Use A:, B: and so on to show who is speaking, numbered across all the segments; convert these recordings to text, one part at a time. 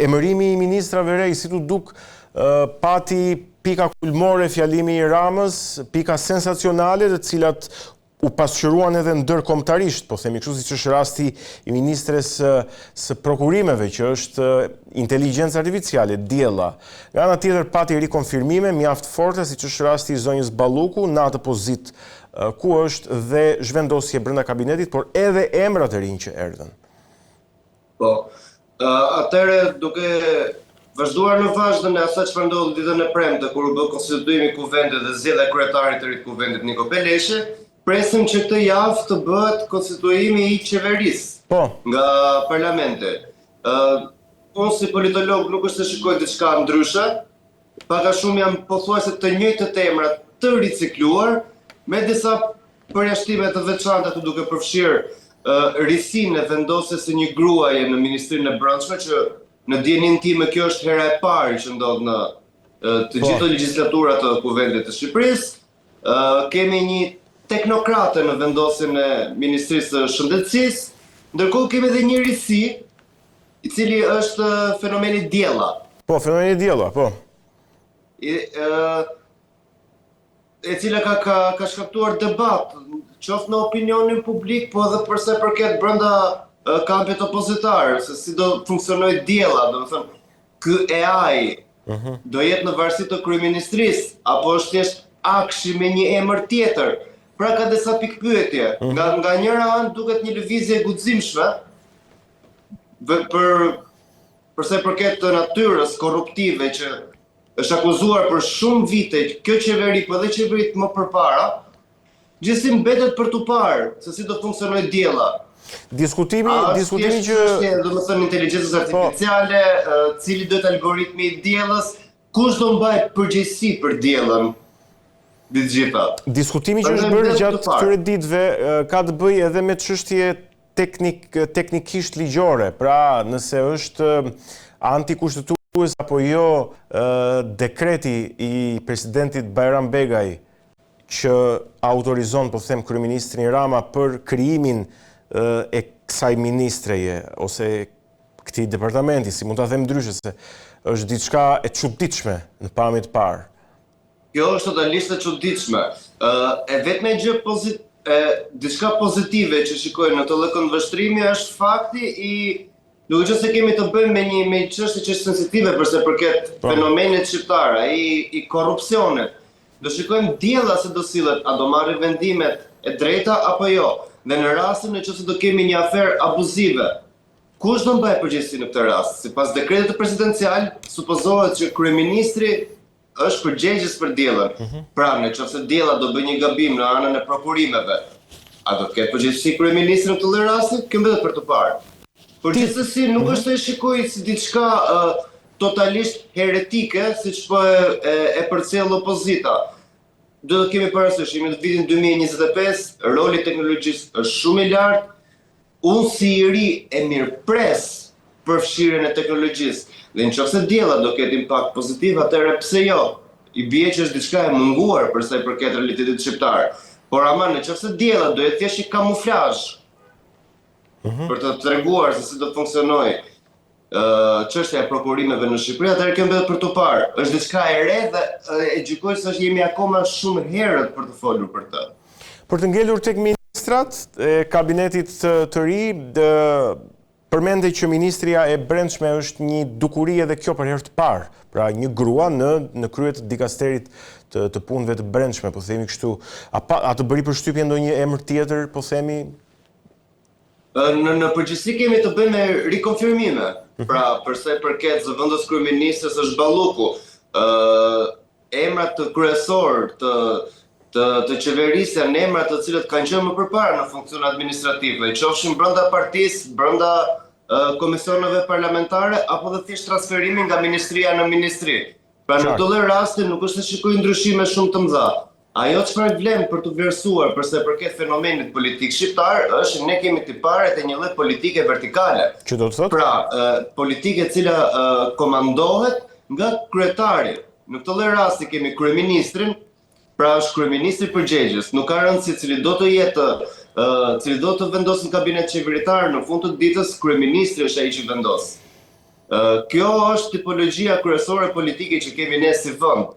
A: emërimi i ministrave rej, si tu duk pati pika kulmore fjalimi i Ramës, pika sensacionale të cilat u pasqyruan edhe ndërkombëtarisht, po themi kështu siç është rasti i ministres së prokurimeve, që është inteligjenca artificiale, diella. Nga ana tjetër pati rikonfirmime mjaft forte, siç është rasti i zonjës Balluku në atë pozitë ku është dhe zhvendosje brenda kabinetit, por edhe emrat e rinj që erdhën.
B: Po. Atëherë duke vazhduar në vazhdën e asaj çfarë ndodhi ditën e premte kur u bë konstituimi i kuvendit dhe zgjedhja e kryetarit të ri të kuvendit Niko Peleshi, presim që këtë javë të bëhet konstituimi i qeverisë nga parlamenti. Unë si politolog nuk është të shikoj diçka ndryshe, pak a shumë jam pothuajse të njëjtët emra të ricikluar, me disa përjashtime të veçanta të duke përfshirë risinë e vendosjes së një gruaje në Ministrinë e Brendshme, që në dijenin time kjo është hera e parë që ndodh në të gjitha legjislaturat të kuvendit të Shqipërisë. Kemi një teknokrate në vendosjen e Ministrisë së Shëndetësisë, ndërkohë kemi edhe një risi, i cili është fenomeni diella.
A: Po, fenomeni diella, po.
B: E cila ka shkaktuar debat, qoftë në opinionin publik, po edhe përsa përket brenda kampit opozitar, se si do funksionojë diella, do të thënë, ky AI do jetë në varësi të kryeministrisë, apo është thjesht akshi me një emër tjetër. Pra ka disa pikpyetje. Nga njëra anë duket një lëvizje e guximshme përsa përket të natyrës korruptive që është akuzuar për shumë vite kjo qeveri, po dhe qeverit më përpara, gjithsesi mbetet për tu parë se si do funksionojë diella.
A: Diskutimi që
B: do të thënë inteligjencës artificiale, cili do të algoritmi i diellës, kush do mbaj përgjegjësi për diellën?
A: Diskutimi që është bërë gjatë këtyre ditëve ka të bëjë edhe me çështje teknikisht ligjore, pra nëse është antikushtetues apo jo dekreti i presidentit Bajram Begaj që autorizon, po them, kryeministrin Rama për krijimin e kësaj ministreje ose këtij departamenti, si mund ta them ndryshe, se është diçka e çuditshme në pamje të parë.
B: Kjo është totalisht e çuditshme. E vetme gjë diçka pozitive që shikojnë në të lloj këndvështrimi është fakti duke qenë se kemi të bëjmë me një çështje që është sensitive përse përket fenomenit shqiptar, i korrupsionit. Do shikojmë diella se do sillet, a do marrë vendimet e drejta apo jo. Dhe në rastin nëse do kemi një aferë abuzive, kush do mbajë përgjegjësi në këtë rast? Sipas dekretit presidencial, supozohet që kryeministri është përgjegjës për diellën. Pra, nëse diella do bëjë një gabim në anën e prokurimeve, a do të ketë përgjegjësi kryeministri në këtë rast? Kjo mbetet për të parë. Por gjithsesi nuk është e shikoj si diçka totalisht heretike, siç po e përcjell opozita. Do të kemi parasysh, jemi në vitin 2025, roli i teknologjisë është shumë i lartë. Unë si i ri e mirëpres përfshirjen e teknologjisë. Dhe nëse diella do ketë impakt pozitiv, atëherë pse jo? I bie që është diçka e munguar për sa i përket realitetit shqiptar. Por ama nëse diella do jetë thjesht një kamuflazh për të treguar se si do funksionojë çështja e prokurimeve në Shqipëri, atëherë kjo mbetet për të parë. Është diçka e re dhe e gjykoj se jemi akoma shumë herët për të folur për të.
A: Për të ngelur tek ministrat e kabinetit të ri, përmendej që Ministria e Brendshme është një dukuri edhe kjo për herë të parë, pra një grua në krye të dikasterit të punëve të brendshme, po themi kështu. A të bëri përshtypje ndonjë emër tjetër, po themi?
B: Në përgjithësi kemi të bëjmë me rikonfirmime. Pra, përsa i përket zëvendës kryeministres është Balluku, emrat të kryesor të qeverisë janë emrat të cilët kanë qenë më përpara në funksion administrative, qofshin brenda partisë, brenda komisioneve parlamentare, apo dhe thjesht transferimi nga ministria në ministri. Pra në të lloj rasti nuk është të shikoj ndryshime shumë të mëdha. Ajo çfarë vlen për të vlerësuar përsa i përket fenomenit politik shqiptar është ne kemi tiparet e një lloj politike vertikale.
A: Që do të thotë?
B: Pra, politike e cila komandohet nga kryetari. Në këtë lloj rasti kemi kryeministrin, pra është kryeministri përgjegjës. Nuk ka rëndësi cili do të jetë, cili do të vendosë në kabinet qeveritar, në fund të ditës kryeministri është ai që vendos. Kjo është tipologjia kryesore politike që kemi ne si vend.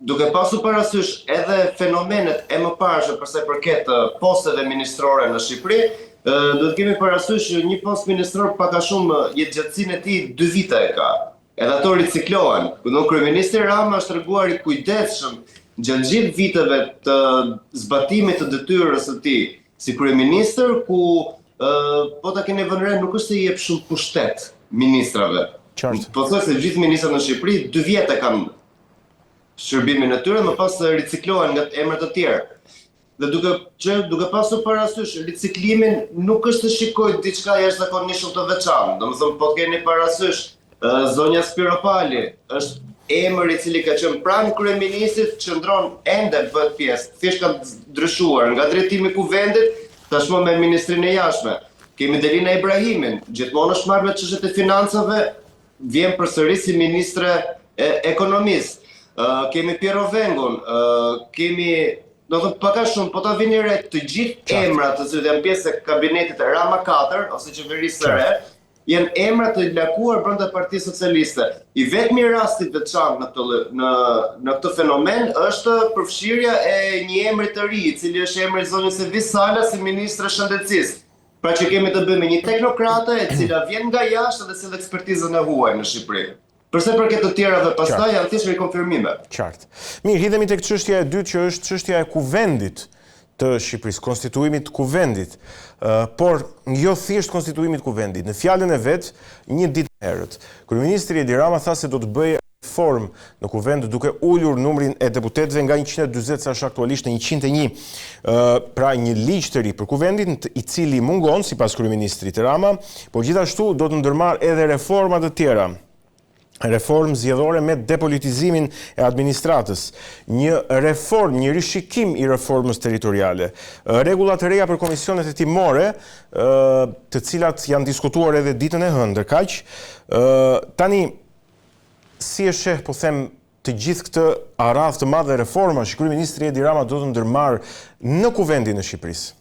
B: Duke pasur parasysh edhe fenomenet e mëparshme për sa i përket posteve ministrore në Shqipëri, do të kemi parasysh që një post ministror pak a shumë jetëgjatësinë e tij 2 vite e ka. Edhe ato riciklohen. Kryeministri Rama është treguar i kujdesshëm gjatë gjithë viteve të zbatimit të detyrës së tij si kryeministër, ku po ta keni vënë re nuk është se i jep shumë pushtet ministrave. Po thosë se gjithë ministrat në Shqipëri 2 vjet e kanë shërbimin e tyre, më pas riciklohen nga emrat të tjerë. Dhe duke pasur parasysh, riciklimin nuk është të shikojë diçka jashtëzakonisht shumë të veçantë. Domethënë, po të keni parasysh, zonja Spiropali është emër i cili ka qenë pranë kryeministrit, qëndron ende bëhet pjesë, thjesht ka ndryshuar nga drejtimi i kuvendit, tashmë me ministrinë e jashtme. Kemi Delina Ibrahimin, gjithmonë është marrë me çështjet e financave, vjen përsëri si ministre e ekonomisë. Kemi Piero Vengun, kemi, do të pak a shumë, po ta vini re të gjithë emrat të cilët janë pjesë e kabinetit e Rama 4 ose qeverisë së re, janë emra të lakuar brenda Partisë Socialiste. I vetmi rasti i veçantë në këtë fenomen është përfshirja e një emri të ri, i cili është emri i zonjës Evis Sala si ministre shëndetësisë. Pra që kemi të bëjmë me një teknokrate e cila vjen nga jashtë dhe sjell ekspertizën e huaj në Shqipëri. Përse përket të tjerave pastaj janë thjesht rikonfirmime.
A: Qartë. Mirë, hidhemi tek çështja e dytë që është çështja e kuvendit të Shqipërisë, konstituimit të kuvendit, por jo thjesht konstituimit të kuvendit. Në fjalën e vet, një ditë herët, kryeministri Edi Rama tha se do të bëjë reformë në kuvend duke ulur numrin e deputetëve nga 140 sa është aktualisht në 101. Pra një ligj të ri për kuvendin i cili mungon sipas kryeministrit Rama, por gjithashtu do të ndërmarrë edhe reforma të tjera. Reformë zgjedhore me depolitizimin e administratës, një reformë, një rishikim i reformës territoriale, rregulla të reja për komisionet hetimore, të cilat janë diskutuar edhe ditën e hënër, kaq. Tani, si e sheh, po them, të gjithë këtë radhë të madhe reforma që kryeministri Edi Rama do të ndërmarrë në kuvendin e Shqipërisë?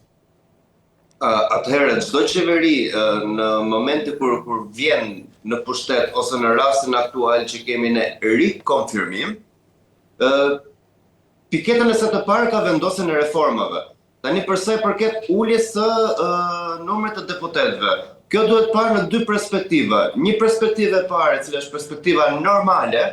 B: Atëherë, çdo qeveri në momente kur vjen në pushtet ose në rastin aktual që kemi ne rikonfirmim, piketën e së të parë ka vendosjen e reformave. Tani për sa i përket uljes së numrit të deputetëve, kjo duhet parë në 2 perspektiva. Një perspektivë e parë, e cila është perspektiva normale,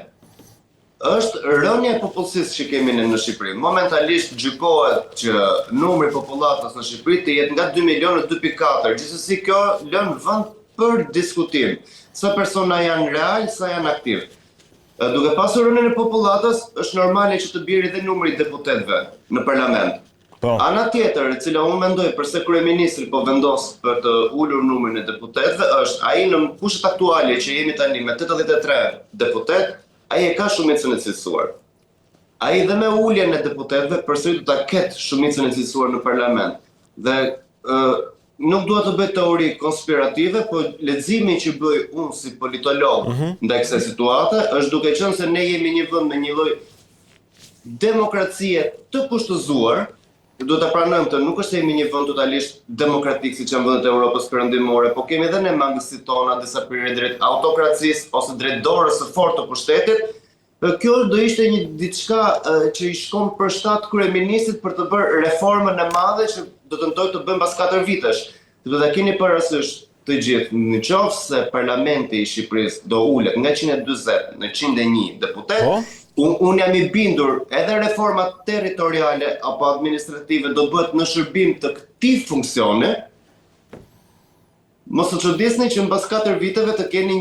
B: është rënja e popullsisë që kemi në Shqipëri. Momentalisht gjykohet që numri i popullatës në Shqipëri të jetë nga 2 milionë në 2.4. Gjithsesi kjo lën vend për diskutim. Sa persona janë real, sa janë aktiv. Duke pasur rënien e popullatës, është normale që të bjerë edhe numri i deputetëve në parlament. Ana tjetër, e cila unë mendoj përse kryeministri po vendos për të ulur numrin e deputetëve, është ai në kushtet aktuale që jemi tani me 83 deputet, ai e ka shumicën e cilësuar. Ai dhe me uljen e deputetëve përsëri do ta ketë shumicën e cilësuar në parlament. Dhe nuk dua të bëj teori konspirative, po leximi që bëj unë si politolog ndaj kësaj situate është duke qenë se ne jemi një vend me një lloj demokracie të kushtëzuar. Do ta pranojmë këtë, nuk është se jemi një vend totalisht demokratik siç janë vendet e Evropës perëndimore, po kemi edhe ne mangësitë tona, disa prirje drejt autokracisë ose drejt dorës së fortë të pushtetit. Kjo do ishte një diçka që i shkon për shtat kryeministrit për të bërë reformën e madhe që do tentojë të bëjmë pas 4 vitesh. Do ta keni parasysh të gjithë, nëse parlamenti i Shqipërisë do ulet nga 140 në 101 deputet, unë jam i bindur edhe reforma territoriale apo administrative do bëhet në shërbim të këtij funksioni. Mos u çuditni që mbas 4 viteve të keni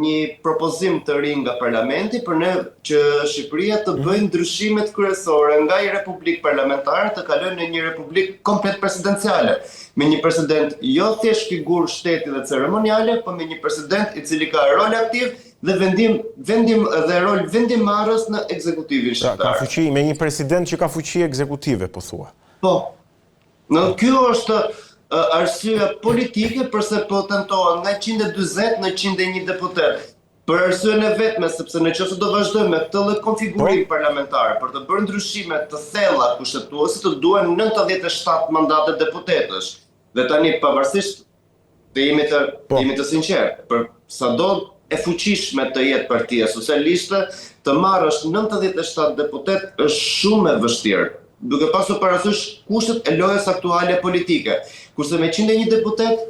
B: një propozim të ri nga parlamenti për ne që Shqipëria të bëjë ndryshimet kryesore nga një republikë parlamentare të kalojë në një republikë komplet presidenciale, me një president jo thjesht figurë shteti dhe ceremoniale, por me një president i cili ka rol aktiv dhe vendim dhe rol vendimarrës në ekzekutivin shqiptar.
A: Ka fuqi me një president që ka fuqi ekzekutive, po thua.
B: Po. Kjo është arsye politike përse po tentohen nga 140 në 101 deputet. Për arsyen e vetme, sepse nëse do vazhdojmë me këtë lloj konfigurimi parlamentar për të bërë ndryshime të thella kushtetuese, të duhen 97 mandate deputetësh. Dhe tani pavarësisht Dhe jemi të sinqertë, për sado e fuqishme të jetë Partia Socialiste, të marrësh 97 deputet është shumë e vështirë, duke pasur parasysh kushtet e lojës aktuale politike. Kurse me 101 deputet,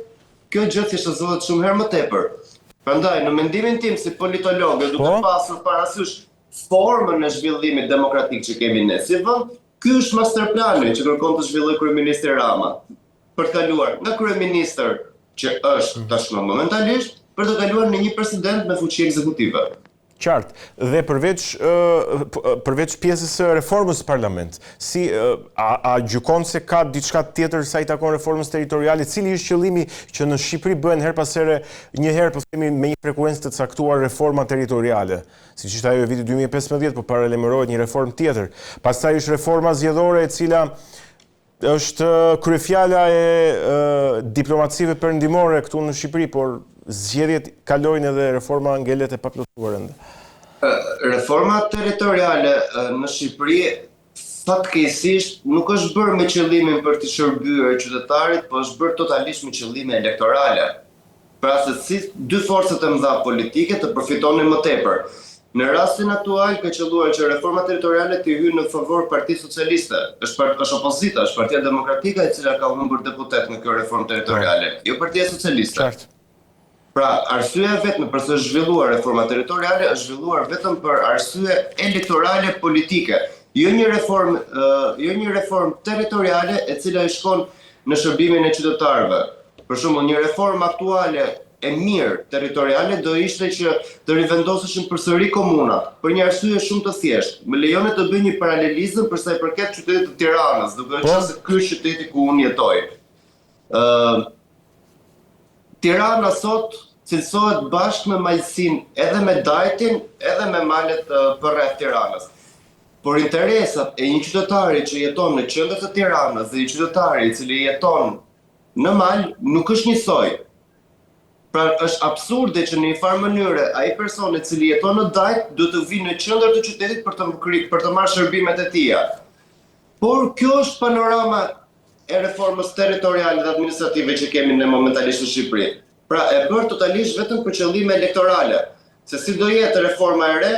B: kjo gjë thjeshtëzohet shumë herë më tepër. Prandaj, në mendimin tim si politologë, duke pasur parasysh formën e zhvillimit demokratik që kemi ne si vend, ky është masterplani që kërkon të zhvillojë kryeministri Rama, për të kaluar nga kryeministër që është tashmë momentalisht, për të kaluar në një president me fuqi ekzekutive.
A: Qartë. Dhe përveç pjesës së reformës parlament, a gjykon se ka diçka tjetër sa i takon reformës territoriale, cili është qëllimi që në Shqipëri bëhen her pas here, një herë po themi me një frekuencë të caktuar reforma territoriale, siç ishte ajo e vitit 2015, por paralajmërohet një reformë tjetër. Pastaj është reforma zgjedhore e cila është kryefjala e diplomacive perëndimore këtu në Shqipëri, por zgjedhjet kalojnë edhe reforma ngelet e paplotësuar ende.
B: Reforma territoriale në Shqipëri fatkeqësisht nuk është bërë me qëllimin për të shërbyer qytetarit, por është bërë totalisht me qëllime elektorale. Pra se si dy forcat e mëdha politike të përfitonin më tepër. Në rastin aktual ka qelluar që reforma territoriale të hyjë në favor Partisë Socialiste. Është opozita, është Partia Demokratike e cila ka humbur deputet në kjo reformë territoriale, jo Partia Socialiste.
A: Qartë.
B: Pra, arsyeja vetëm për të zhvilluar reforma territoriale është zhvilluar vetëm për arsye elektorale politike. Jo një reformë territoriale e cila i shkon në shërbimin e qytetarëve. Për shembull, një reformë aktuale e mirë territoriale do ishte që të rivendoseshin përsëri komunat, për një arsye shumë të thjeshtë. Më lejoni të bëj një paralelizëm për sa i përket qytetit të Tiranës, duke qenë se ky është qyteti ku unë jetoj. Tirana sot cilësohet bashkë me Majsin, edhe me Dajtin, edhe me malet përreth Tiranës. Por interesat e një qytetari që jeton në qendër të Tiranës dhe një qytetari i cili jeton në mal nuk është njësoj. Pra është absurde që në një farë mënyre ai personi i cili jeton në Dajt duhet të vijë në qendër të qytetit për të marrë shërbimet e tija. Por kjo është panorama e reformës territoriale dhe administrative që kemi ne momentalisht në Shqipëri. Pra e bërë totalisht vetëm për qëllime elektorale. Se si do jetë reforma e re,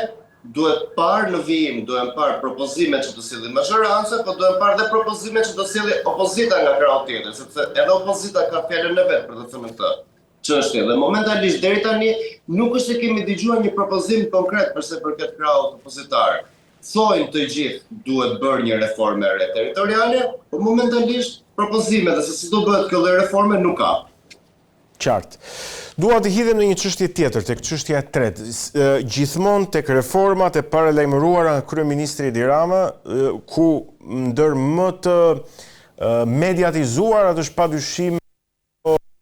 B: duhet parë në vijim, duhet parë propozimet që do sjellë majoranca, po duhet parë dhe propozimet që do sjellë opozita nga krau tjetër, sepse edhe opozita ka fjalën e vet për të thënë këtë çështje. Dhe momentalisht deri tani nuk është se kemi dëgjuar një propozim konkret përse përket kraut opozitar. Thojnë të gjithë duhet bërë një reformë e re territoriale, por momentalisht propozimet dhe se si do bëhet kjo reforme nuk ka.
A: Qartë. Dua të hidhem në një çështje tjetër, tek çështja e tretë. Gjithmonë tek reformat e paralajmëruara nga kryeministri Edi Rama, ku ndër më të mediatizuarat është padyshim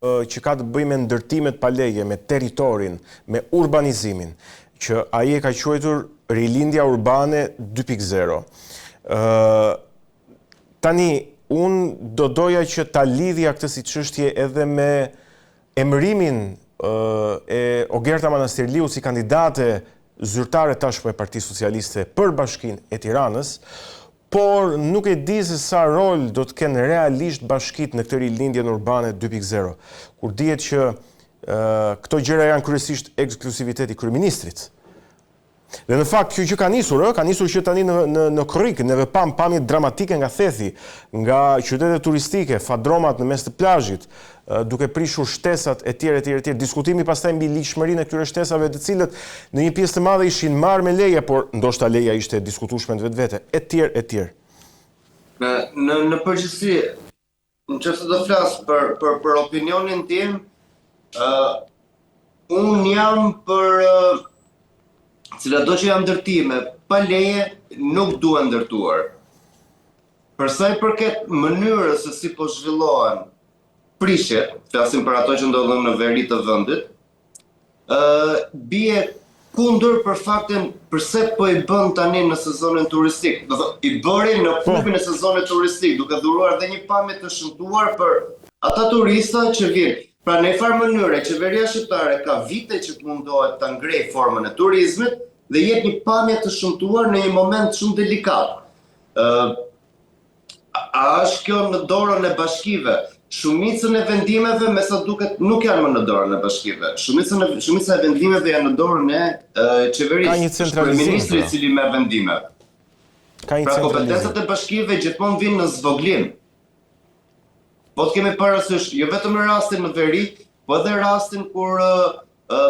A: që ka të bëjë me ndërtimet pa leje, me territorin, me urbanizimin, që ai e ka quajtur rilindja urbane 2.0. Tani, unë do doja që ta lidhja këtë si çështje edhe me emërimin e Ogerta Manastirliu si kandidate zyrtare tashmë e Partisë Socialiste për Bashkinë e Tiranës, por nuk e di se sa rol do të kenë realisht bashkitë në këtë rilindjen urbane 2.0, kur dihet që këto gjëra janë kryesisht eksklusiviteti i kryeministrit. Dhe në fakt kjo që ka nisur që tani në Korrikë, neve pamje dramatike nga Thethi, nga qytetet turistike, fadromat në mes të plazhit, duke prishur shtesat e tjerë. Diskutimi pastaj mbi ligjshmërinë e këtyre shtesave, të cilët në një pjesë të madhe ishin marrë me leje, por ndoshta leja ishte diskutueshme në vetvete, etj.
B: Në përgjithësi, nëse do flas për opinionin tim, unë jam për cilat do që janë ndërtime pa leje nuk duhen ndërtuar. Për sa i përket mënyrës se si po zhvillohen prishjet, flasim për ato që ndodhen në veri të vendit, bie kundër për faktin përse po i bën tani në sezonin turistik. Do thotë i bëri në kupin e sezonit turistik, duke dhuruar dhe një pamje të shëmtuar për ata turista që vinë. Pra në një farë mënyre, qeveria shqiptare ka vite që mundohet ta ngrejë formën e turizmit dhe jep një pamje të shëmtuar në një moment shumë delikat. A është kjo në dorën e bashkive? shumicën e vendimeve me sa duket nuk janë më në dorën e bashkive. Shumica e vendimeve janë në dorën e qeverisë.
A: Ka një centralizim,
B: ministri i cili merr vendime.
A: Ka një
B: Pra
A: centralizim.
B: kompetencat e bashkive gjithmonë vinë në zvoglim. Po të kemi parasysh jo vetëm në rastin në veri, po edhe rastin kur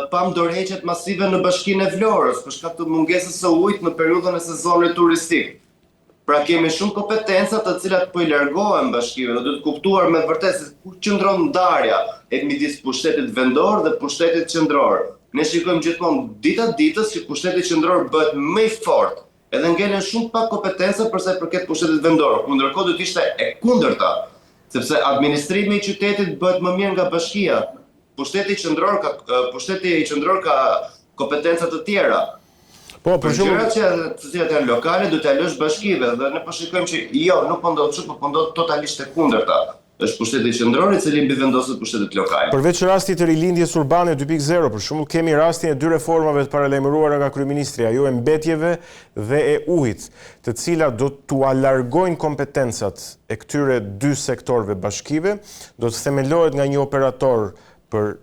B: pam dorëheqjet masive në bashkinë e Vlorës për shkak të mungesës së ujit në periudhën e sezonit turistik. Pra kemi shumë kompetenca të cilat po I largohen bashkive, do të kuptuar me vërtet se ku qëndron ndarja e midis pushtetit vendor dhe pushtetit qendror. Ne shikojmë gjithmonë dita ditës që pushteti qendror bëhet më I fortë, edhe ngelen shumë pak kompetenca për sa I përket pushtetit vendor. Ndërkohë do të ishte e kundërta, sepse administrimi I qytetit bëhet më mirë nga bashkia. Pushteti qendror ka kompetenca të tjera.
A: Po, për
B: Për gjërat që janë lokale, do t'ja lësh bashkive dhe ne po shikojmë që jo, nuk po ndodh kështu, po ndodh totalisht e kundërta. Është pushteti qendror I cili mbivendoset pushtetet lokale.
A: Përveç rastit të rilindjes urbane 2.0, për shembull kemi rastin e 2 reformave të paralajmëruara nga kryeministri, ajo e mbetjeve dhe e ujit, të cilat do t'u largojnë kompetencat e këtyre 2 sektorëve bashkive, do të themelohet nga një operator për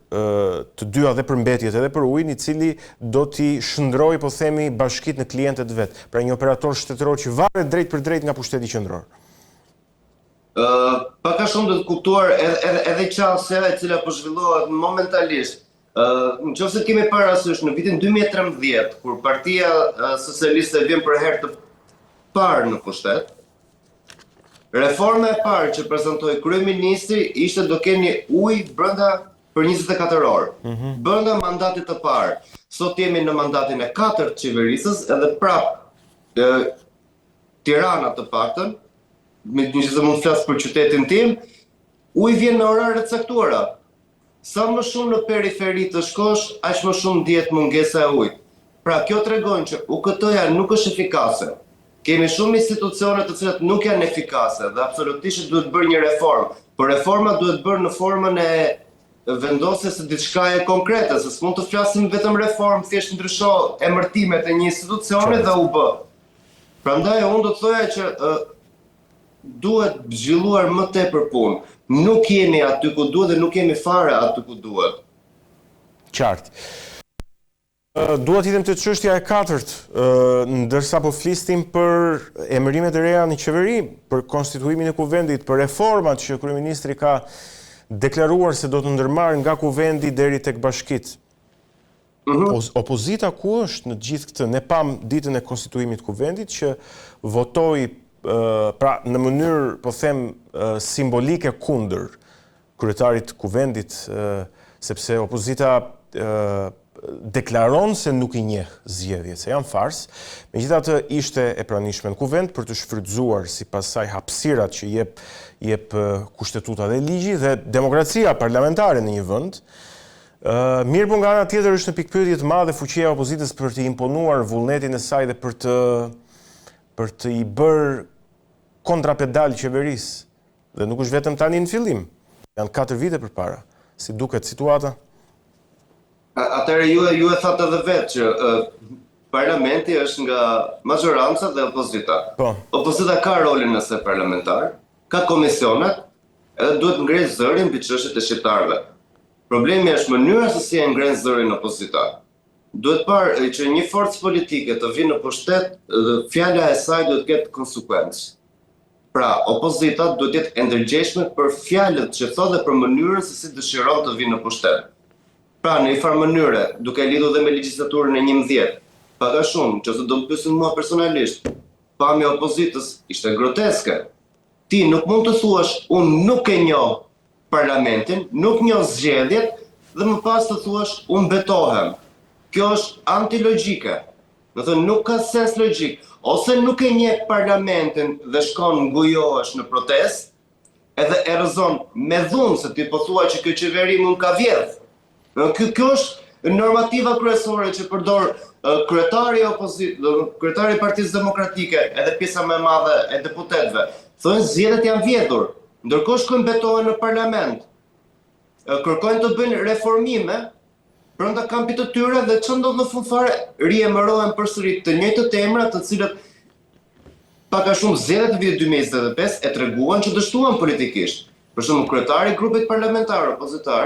A: të dyja dhe për mbetjet edhe për ujin, I cili do t'i shndrojë, po themi, bashkit në klientët vet. Pra një operator shtetëror që varet drejt për drejt nga pushteti qendror.
B: Pak a shumë do të kuptuar edhe qasja e cila po zhvillohet momentalisht. Nëse kemi parasysh në vitin 2013, kur Partia Socialiste vjen për herë të parë në pushtet, reforma e parë që prezantoi kryeministri ishte do keni ujë brenda për 24 orë, brenda mandatit të parë. Sot jemi në mandatin e 4 të qeverisës, edhe prapë Tirana të paktën, me nëse mund të flas për qytetin tim, uji vjen në orare të caktuara. Sa më shumë në periferi të shkosh, aq më shumë dihet mungesa e ujit. Pra kjo tregon që UKT-ja nuk është efikase. Kemi shumë institucione të cilat nuk janë efikase dhe absolutisht duhet bërë një reformë, por reforma duhet bërë në formën e vendosjes së diçkaje konkrete, se s'mund të flasim vetëm reformë, thjesht ndrysho emërtimet e një institucioni dhe u bë. Prandaj unë do të thoja që duhet zhvilluar më tepër punë. Nuk jemi aty ku duhet dhe nuk jemi fare aty ku duhet.
A: Qartë. Duhet idem të çështja e 4, ndërsa po flisnim për emërimet e reja në qeveri, për konstituimin e kuvendit, për reformat që kryeministri ka deklaruar se do të ndërmarrë nga kuvendi deri tek bashkit. Opozita ku është në gjithë këtë? Ne pam ditën e konstituimit të kuvendit që votoi pra në mënyrë, po them, simbolike kundër kryetarit kuvendit, sepse opozita deklaron se nuk I njeh zgjedhjet, se janë fars. Megjithatë ishte e pranishme në kuvend për të shfrytzuar sipas saj hapësirat që jep kushtetuta dhe ligji dhe demokracia parlamentare në një vend. Mirë, po nga ana tjetër është në pikpyetje të madhe fuqia e opozitës për të imponuar vullnetin e saj dhe për të I bërë kontrapedal qeverisë. Dhe nuk është vetëm tani në fillim. Janë 4 vite përpara. Si duket situata?
B: Atëherë ju e thatë edhe vetë që parlamenti është nga majoranca dhe opozita.
A: Po.
B: Opozita ka rolin nëse parlamentar, ka komisionet, edhe duhet ngrenë zërin mbi çështjet e shqiptarëve. Problemi është mënyra se si e ngren zërin opozita. Duhet parë që një forcë politike të vinë në pushtet, fjala e saj duhet ketë konsekuencë. Pra, opozita duhet jetë e ndërgjegjshme për fjalët që thotë dhe për mënyrën se si dëshiron të vinë në pushtet. Pra, në një farë mënyre, duke lidhur dhe me legjislaturën e 11, pak a shumë, që do më pyesin mua personalisht, pamja opozitës ishte groteske. Ti nuk mund të thuash, unë nuk e njoh parlamentin, nuk njoh zgjedhjet, dhe më pas të thuash, unë betohem. Kjo është antilogjike. Do thënë, nuk ka sens logjik. Ose nuk e njeh parlamentin dhe shkon ngujohesh në protestë, edhe e rrezon me dhunë se ti po thua që kjo qeveri mund ka vjedh. Kjo është normativa kryesore që përdor kryetari i Partisë Demokratike, edhe pjesa më e madhe e deputetëve. Thonë zgjedhjet janë vjedhur, ndërkohë shkojnë betohen në parlament. Kërkojnë të bëjnë reformime brenda kampit të tyre dhe ç'o ndodh në fund fare riemërohen përsëri të njëjtët emra, të cilët pak a shumë zgjedhjet e vitit 2025 e treguan që dështuan politikisht. Për shembull, kryetari i grupit parlamentar opozitar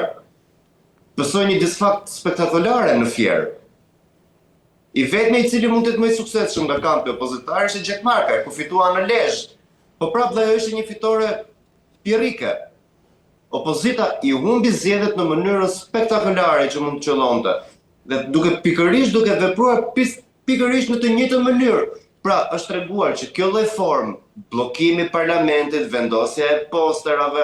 B: pësoi një disfakt spektakolare në Fier. I vetmi i cili mund të jetë më i suksesshëm nga kampi opozitar është Gjek Markaj, ku fitua në Lezhë. Po prapë dhe ajo ishte një fitore pirike. Opozita i humbi zgjedhjet në mënyrën spektakolare që mund të qëllonte. Dhe duke vepruar pikërisht në të njëjtën mënyrë. Pra, është treguar që kjo lloj formë, bllokimi i parlamentit, vendosja e posterave,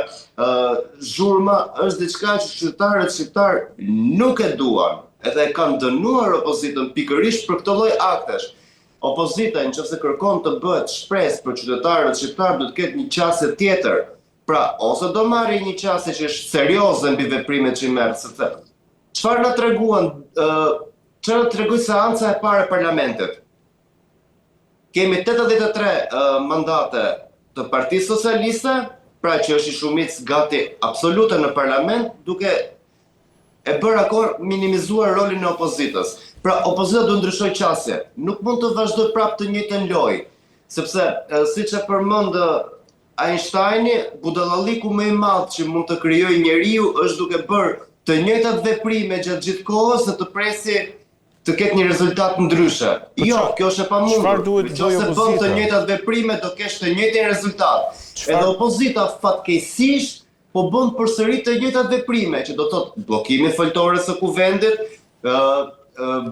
B: zhurma, është diçka që qytetarët shqiptar nuk e duan. Edhe e kanë dënuar opozitën pikërisht për këtë lloj aktesh. Opozita, nëse kërkon të bëhet shpresë për qytetarët shqiptar, do të ketë një qasje tjetër. Pra, ose do marrë një qasje që është serioze mbi veprimet që i merr, sepse çfarë na treguan, çfarë na tregoi seanca e parë e parlamentit? Kemi 83 mandate të Partisë Socialiste, pra që është i shumicë gati absolute në parlament, duke e bërë akor minimizuar rolin e opozitës. Pra, opozita do ndryshoj qasje. Nuk mund të vazhdoj prapë të njëjtën lojë, sepse siç e përmend Einsteini, budallalliku më i madh që mund të krijojë njeriu është duke bërë të njëjtat veprime gjatë gjithë kohës dhe të presi të ketë një rezultat ndryshe. Jo, kjo është e pamundur. Nëse bën të njëjtat veprime do kesh të njëjtin rezultat. Edhe opozita fatkeqësisht po bën përsëri të njëjtat veprime, që do thotë bllokimi foltore së kuvendit,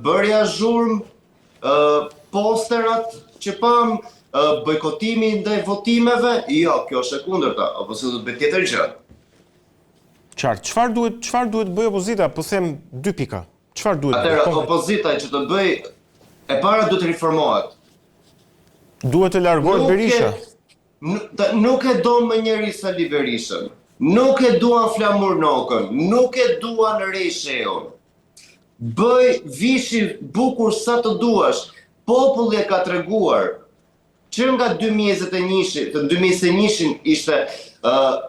B: bërja zhurmë, posterat që pam, bojkotimi ndaj votimeve. Jo, kjo është e kundërta. Opozita do të bëjë tjetër gjë.
A: Qartë. Çfarë duhet bëjë opozita? Po them 2 pika. Çfarë duhet bëjë?
B: Atëherë opozita që të bëj, e para duhet të riformohet.
A: Duhet të largohet Berisha.
B: Nuk e do më njeri Sali Berishën. Nuk e duan Flamur Nokën. Nuk e duan Rej Sheun. Bëj vishi bukur sa të duash. Populli e ka treguar që nga 2021 ishte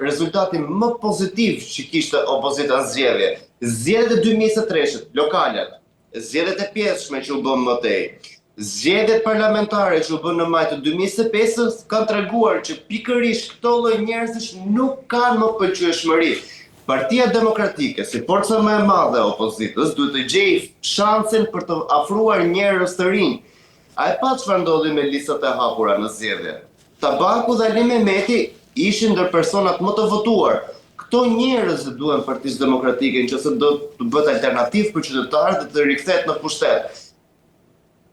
B: rezultati më pozitiv që kishte opozita në zgjedhje. Zgjedhjet e 2023-shit, lokalet, zgjedhjet e pjesshme që u bën më tej, zgjedhjet parlamentare që u bën në maj të 2025-s kanë treguar që pikërisht këto lloj njerëzish nuk kanë më pëlqyeshmëri. Partia Demokratike, si forca më e madhe e opozitës, duhet të gjejë shansin për të afruar njerëz të rinj. A e pa çfarë ndodhi me listat e hapura në zgjedhje? Tabaku dhe Ali Mehmeti ishin ndër personat më të votuar. Këto njerëz duhen Partisë Demokratike nëse do të bëhet alternativë për qytetarët dhe të rikthehet në pushtet.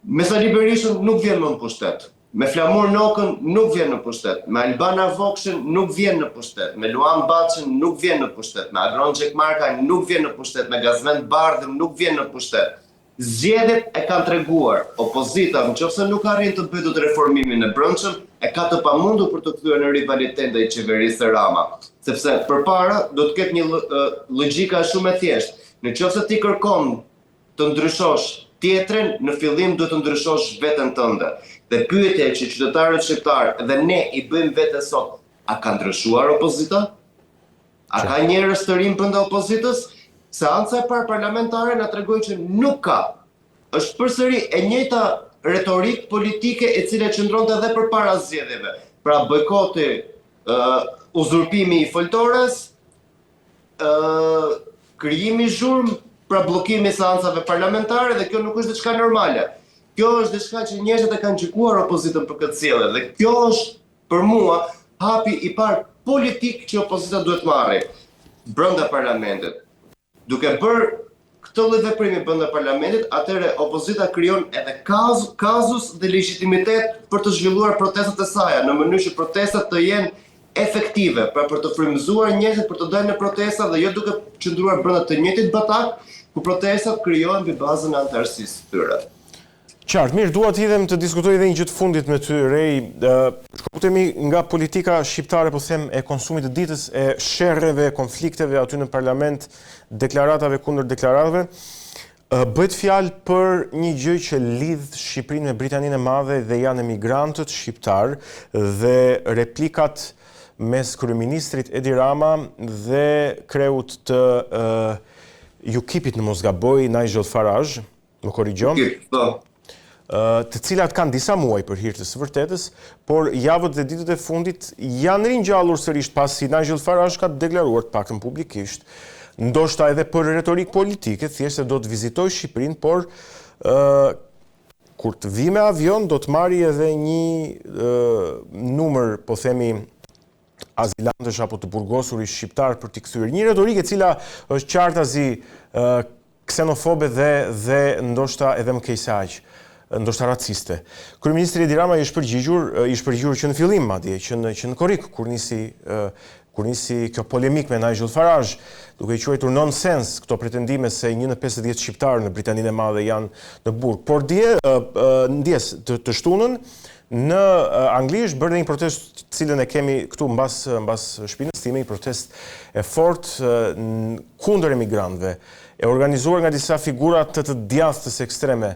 B: Me Sali Berishën nuk vjen më në pushtet. Me Flamur Nokën nuk vjen në pushtet. Me Albana Vokshën nuk vjen në pushtet. Me Luan Baçën nuk vjen në pushtet. Me Agron Xhekmarkaj nuk vjen në pushtet. Me Gazvend Bardhën nuk vjen në pushtet. Zgjedhjet e kanë treguar, opozita nëse nuk arrin të bëjë dot reformimin e brendshëm, e ka të pamundur për të kthyer në rivalitet ndaj qeverisë Rama, sepse përpara do të ketë një logjika shumë e thjeshtë. Nëse ti kërkon të ndryshosh tjetrin, në fillim duhet të ndryshosh veten tënde. Dhe pyetja që qytetarët shqiptar dhe ne i bëjmë vetes sot, a ka ndryshuar opozita? A ka njerëz të rinj brenda opozitës? Seanca e parë parlamentare na tregoi që nuk ka. Është përsëri e njëjta retorikë politike e cila qëndronte edhe përpara zgjedhjeve. Pra bojkoti, uzurpimi i foltores, krijimi zhurmë, pra bllokimi i seancave parlamentare, dhe kjo nuk është diçka normale. Kjo është diçka që njerëzit e kanë gjykuar opozitën për këtë sjellje, dhe kjo është për mua hapi i parë politik që opozita duhet marrë brenda parlamentit. Duke bërë këtë lloj veprimi brenda parlamentit, atëherë opozita krijon edhe kazus dhe legjitimitet për të zhvilluar protestat e saj, në mënyrë që protestat të jenë efektive, pra për të frymëzuar njerëzit për të dalë në protesta dhe jo duke qëndruar brenda të njëjtit batak, ku protestat krijohen mbi bazën e antarësisë së tyre.
A: Qartë, mirë, dua të hidhem të diskutoj edhe një gjë të fundit me ty, Rej. Shkuptemi nga politika shqiptare, po them, e konsumit të ditës, e sherrreve, konflikteve aty në parlament, deklaratave kundër deklaratave. Bëhet fjalë për një gjë që lidh Shqipërinë me Britaninë e Madhe dhe janë emigrantët shqiptar dhe replikat mes kryeministrit Edi Rama dhe kreut të UKIP-it në mos gaboj, Nigel Farage, më korrigjon. të cilat kanë disa muaj për hir të së vërtetës, por javët dhe ditët e fundit janë ringjallur sërish pasi Nigel Farage ka deklaruar të paktën publikisht, ndoshta edhe për retorik politike, thjesht se do të vizitoj Shqipërinë, por kur të vi me avion do të marri edhe një numër, po themi, azilantësh apo të burgosurish shqiptar për t'i kthyer. Një retorikë e cila është qartazi ksenofobe dhe ndoshta edhe më keq se aq, ndoshta raciste. Kryeministri Edi Rama ishte përgjigjur që në fillim madje, që në korrik kur nisi kjo polemik me Nigel Farage, duke i quajtur nonsens këto pretendime se 1 në 50 shqiptarë në Britaninë e Madhe janë në burg. Por ndjes të shtunën në Angli është bërë një protestë cilën e kemi këtu mbas shtëpisë time, një protestë e fortë kundër emigrantëve, e organizuar nga disa figura të djathtës ekstreme.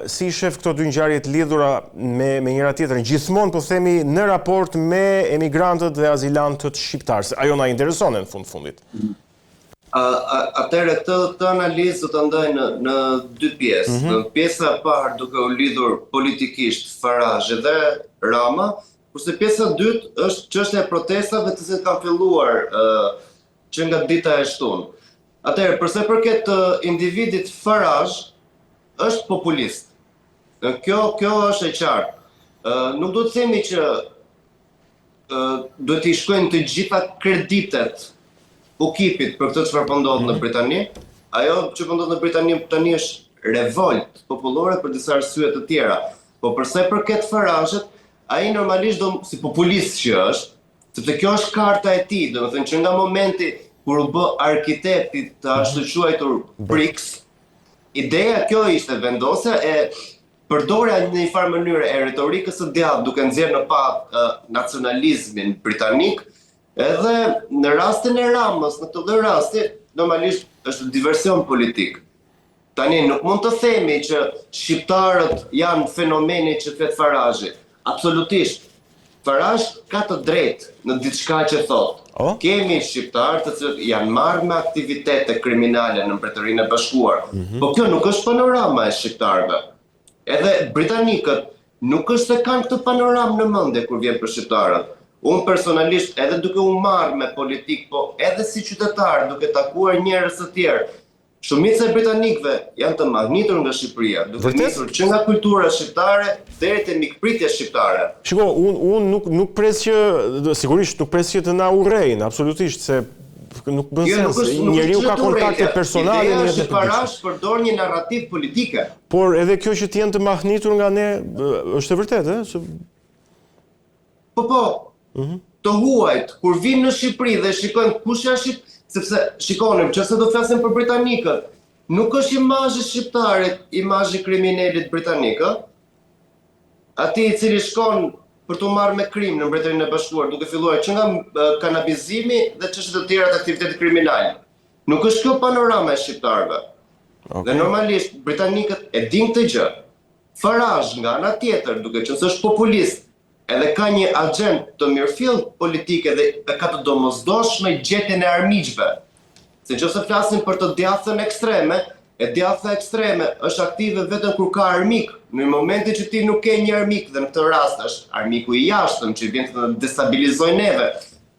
A: Si shef këto dy ngjarje të lidhura me njëra tjetrën, gjithmonë po themi në raport me emigrantët dhe azilantët shqiptarë. Ajo na intereson në fundit.
B: Atëherë këtë analizë do ta ndaj në dy pjesë. Në pjesa e parë duke u lidhur politikisht Farage dhe Rama, kurse pjesa e dytë është çështja e protestave të cilat kanë filluar që nga dita e shtunë. Atëherë, përsa i përket individit Farage, është populist. Kjo është e qartë. Nuk do të themi që duhet t'i shkojnë të gjitha kreditet ukipit për këtë çfarë po ndodh në Britani. Ajo që po ndodh në Britani tani është revolt popullore për disa arsye të tjera. Po përsa i përket Farage-t, ai normalisht si populist që është, sepse kjo është karta e tij, domethënë që nga momenti kur u bë arkitekti të ashtu quajtur BRICS, ideja kjo ishte vendosja e përdorja në një farë mënyrë e retorikës së djathtë duke nxjerrë në pa nacionalizmin britanik, edhe në rastin e Ramës, në këtë lloj rasti, normalisht është diversion politik. Tani nuk mund të themi që shqiptarët janë fenomeni që thot Farage. Absolutisht. Farage ka të drejtë në diçka që thotë. Kemi shqiptarë të cilët janë marrë me aktivitete kriminale në Mbretërinë e Bashkuar. Po kjo nuk është panorama e shqiptarëve. Edhe britanikët nuk është se kanë këtë panoramë në mendje kur vjen për shqiptarët. Unë personalisht edhe duke u marrë me politikë, po edhe si qytetar duke takuar njerëz të tjerë, shumica e britanikëve janë të magnitur nga Shqipëria, duke nisur që nga kultura shqiptare deri te mikpritja shqiptare.
A: Shiko, unë nuk pres që, sigurisht nuk pres që të na urrejnë, absolutisht, se nuk bën sens. Njeriu ka kontakte personale
B: në jetën e tij. Farage përdor një narrativ politike.
A: Por edhe kjo që të jenë të mahnitur nga ne është e vërtetë,
B: Po. Të huajt, kur vinë në Shqipëri dhe shikojnë kush është sepse shikonim, nëse do flasim për britanikët, nuk është imazhi shqiptarit, imazhi kriminalit britanik, Ati i cili shkon për të marrë me krim në Mbretërinë e Bashkuar, duke filluar që nga kanabizimi dhe çështjet të tjera të aktivitetit kriminal. Nuk është kjo panorama e shqiptarëve. Dhe normalisht britanikët e dinë këtë gjë. Farage nga ana tjetër, duke qenë se është populist, edhe ka një agent të mirëfillt politike dhe ka të domosdoshme gjetjen e armiqve. Se nëse flasim për të djathtën ekstreme, e djathta ekstreme është aktive vetëm kur ka armik. Në momentin që ti nuk ke një armik, dhe në këtë rast është armiku i jashtëm që vjen të destabilizojë neve.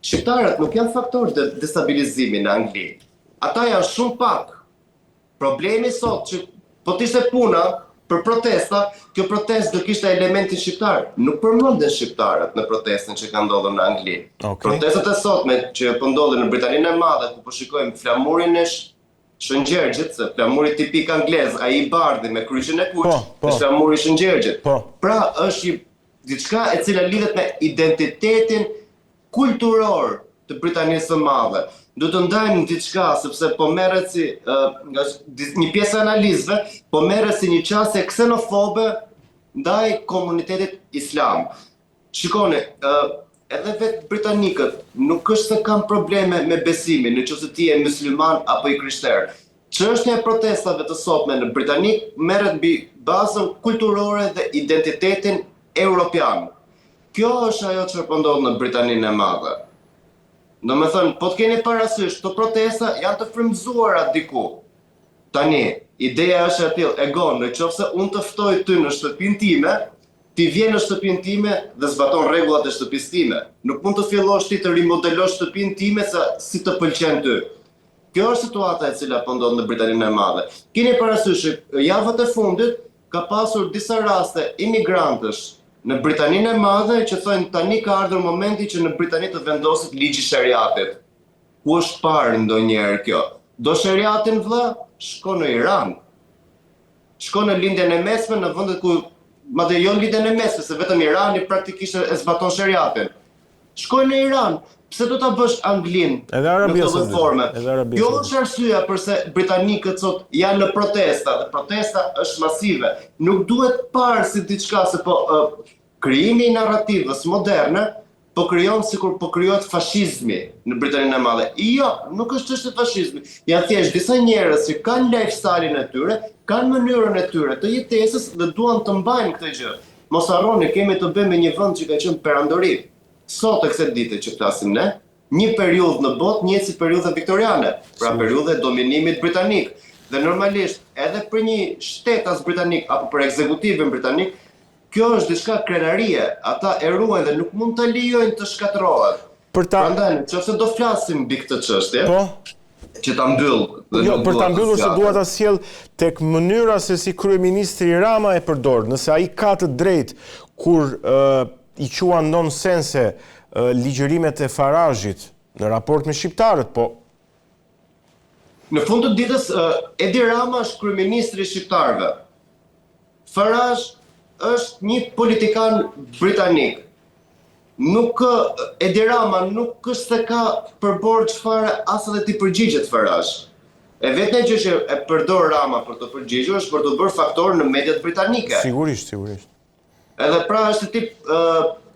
B: Shqiptarët nuk janë faktor të destabilizimit në Angli. Ata janë shumë pak. Problemi sot që po të ishte puna për protesta, kjo protestë do kishte elementin shqiptar. Nuk përmenden shqiptarët në protestën që ka ndodhur në Angli. Protestat e sotme që po ndodhin në Britaninë e Madhe, ku po shikojmë flamurin e Shëngjergjit, se flamuri tipik anglez, ai i bardhi me kryqin e kuq, është flamuri i Shëngjergjit. Pra është diçka e cila lidhet me identitetin kulturor të Britanisë së Madhe. Do të ndajmë diçka sepse po merret si një pjesë e analizëve, po merret si një qasje ksenofobe ndaj komunitetit islam. Shikoni, edhe vetë britanikët nuk është se kanë probleme me besimin, nëse ti je musliman apo i krishterë. Çështja e protestave të sotme në Britani merret mbi bazën kulturore dhe identitetin europian. Kjo është ajo që po ndodh në Britaninë e Madhe. Domethënë, po të keni parasysh, këto protesta janë të frymëzuara diku. Tani, ideja është e tillë, Egon, në qoftë se unë të ftoj ty në shtëpinë time, ti vjen në shtëpinë time dhe zbaton rregullat e shtëpisë time. Nuk mund të fillosh ti të rimodelosh shtëpinë time si të pëlqen ty. Kjo është situata e cila po ndodh në Britaninë e Madhe. Keni parasysh, javët e fundit ka pasur disa raste imigrantësh në Britaninë e Madhe që thonë tani ka ardhur momenti që në Britani të vendoset ligji shariatit. Ku është parë ndonjëherë kjo? Do shariatin vëlla, shko në Iran. Shko në lindjen e mesme në vendet ku madje jo lindjen e mesme, se vetëm Irani praktikisht e zbaton shariatin. Shkoj në Iran. Pse do ta bësh Anglinë në këtë formë? Kjo është arsyeja pse britanikët sot janë në protesta, dhe protesta është masive. Nuk duhet parë si diçka se po krijimi i narrativës moderne po krijon sikur po krijohet fashizmi në Britaninë e Madhe. Jo, nuk është çështje fashizmi. Janë thjesht disa njerëz që kanë lifestyle-in e tyre, kanë mënyrën e tyre të jetesës dhe duan të mbajnë këtë gjë. Mos harroni, kemi të bëjmë me një vend që ka qenë perandori. Sot e kësaj dite që flasim ne, një periudhë në botë njëhet si periudha viktoriane, pra periudha e dominimit britanik. Dhe normalisht, edhe për një shtetas britanik apo për ekzekutivin britanik, kjo është diçka krenarie. Ata e ruajnë dhe nuk mund ta lejojnë të shkatërrohet. Prandaj, nëse do flasim mbi këtë çështje, që ta mbyll.
A: Jo, për ta mbyllur se dua ta sjell tek mënyra se si kryeministri Rama e përdor, nëse ai ka të drejtë kur i quan nonsense ligjërimet e Farazhit në raport me shqiptarët, po.
B: Në fund të ditës, Edi Rama është kryeministri i shqiptarëve. Farazh është një politikan britanik. Edi Rama nuk është se ka përbor çfarë as edhe ti përgjigjet Farazh. E vetmja gjë që e përdor Rama për të përgjigjur është për të bërë faktor në mediat britanike.
A: Sigurisht.
B: Edhe pra është tip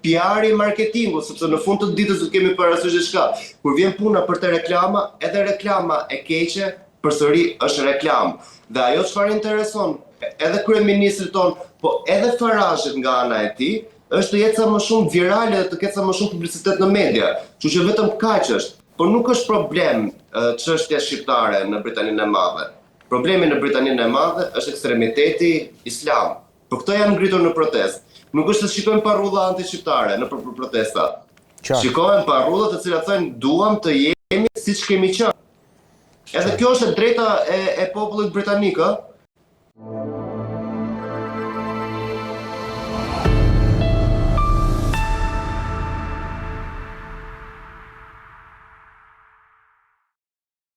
B: PR-i marketingu, sepse në fund të ditës do kemi parasysh diçka. Kur vjen puna për të reklama, edhe reklama e keqe përsëri është reklam. Dhe ajo çfarë intereson edhe kryeministrit ton, po edhe Farazhit nga ana e tij, është të jetë sa më shumë virale dhe të ketë sa më shumë publicitet në media. Kështu që vetëm kaq është. Por nuk është problem çështja shqiptare në Britaninë e Madhe. Problemi në Britaninë e Madhe është ekstremiteti islam. Por këto janë ngritur në protestë. Nuk është se shikojmë parrulla anti-shqiptare në protesta. Shikojmë parrulla të cilat thonë duam të jemi siç kemi qenë. Edhe kjo është e drejta e popullit britanik, ë?